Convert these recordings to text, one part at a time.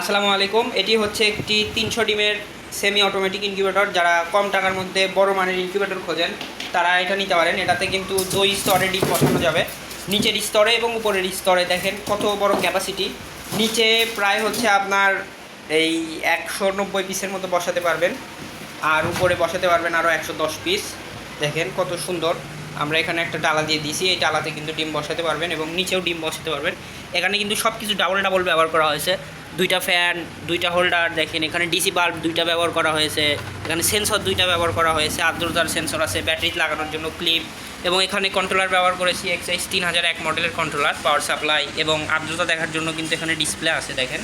আসসালামু আলাইকুম। এটি হচ্ছে একটি 300 ডিমের সেমি অটোমেটিক ইনকিউবেটর। যারা কম টাকার মধ্যে বড় মানের ইনকিউবেটর খোঁজেন তারা এটা নিতে পারেন। এটাতে কিন্তু 2 স্তরে ডিম বসানো যাবে, নিচের স্তরে এবং উপরের স্তরে। দেখেন কত বড় ক্যাপাসিটি। নিচে প্রায় হচ্ছে আপনার এই 190 পিসের মতো বসাতে পারবেন, আর উপরে বসাতে পারবেন আরও 110 পিস। দেখেন কত সুন্দর। আমরা এখানে একটা ডালা দিয়ে দিয়েছি, এই ডালাতে কিন্তু ডিম বসাতে পারবেন এবং নিচেও ডিম বসাতে পারবেন। এখানে কিন্তু সব কিছু ডাবল ডাবল ব্যবহার করা হয়েছে। 2টা ফ্যান, 2টা হোল্ডার, দেখেন এখানে ডিসি বাল্ব 2টা ব্যবহার করা হয়েছে, এখানে সেন্সর 2টা ব্যবহার করা হয়েছে, আর্দ্রতার সেন্সর আছে, ব্যাটারি লাগানোর জন্য ক্লিপ, এবং এখানে কন্ট্রোলার ব্যবহার করেছি এক্সআইএস 3001 মডেলের কন্ট্রোলার, পাওয়ার সাপ্লাই এবং আর্দ্রতা দেখার জন্য কিন্তু এখানে ডিসপ্লে আছে দেখেন।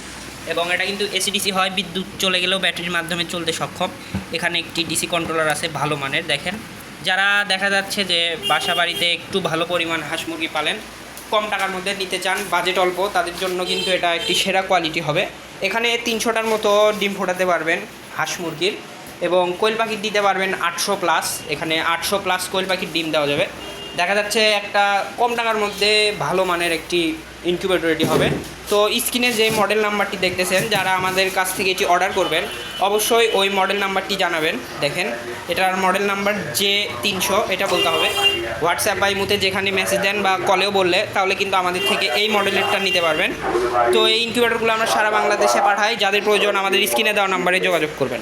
এবং এটা কিন্তু এসিডিসি হয়, বিদ্যুৎ চলে গেলেও ব্যাটারির মাধ্যমে চলতে সক্ষম। এখানে একটি ডিসি কন্ট্রোলার আছে ভালো মানের। দেখেন যারা দেখা যাচ্ছে যে বাসা বাড়িতে একটু ভালো পরিমাণ হাঁস মুরগি পালেন, কম টাকার মধ্যে নিতে চান, বাজেট অল্প, তাদের জন্য কিন্তু এটা একটি সেরা কোয়ালিটি হবে। এখানে 300টার মতো ডিম ফোটাতে পারবেন হাঁস মুরগির, এবং কোয়েল পাখির দিতে পারবেন 800 প্লাস। এখানে 800 প্লাস কোয়েল পাখির ডিম দেওয়া যাবে। দেখা যাচ্ছে একটা কম টাকার মধ্যে ভালো মানের একটি ইনকিউবেটর রেডি হবে। তো স্ক্রিনে যে মডেল নাম্বারটি দেখতেছেন, যারা আমাদের কাছ থেকে এটি অর্ডার করবেন অবশ্যই ওই মডেল নাম্বারটি জানাবেন। দেখেন এটার মডেল নাম্বার J300, এটা বলতে হবে। হোয়াটসঅ্যাপ বা ইমোতে যেখানে মেসেজ দেন বা কলেও বললে তাহলে কিন্তু আমাদের থেকে এই মডেলেরটা নিতে পারবেন। তো এই ইনকিউবেটরগুলো আমরা সারা বাংলাদেশে পাঠাই। যাদের প্রয়োজন আমাদের স্ক্রিনে দেওয়া নাম্বারে যোগাযোগ করবেন।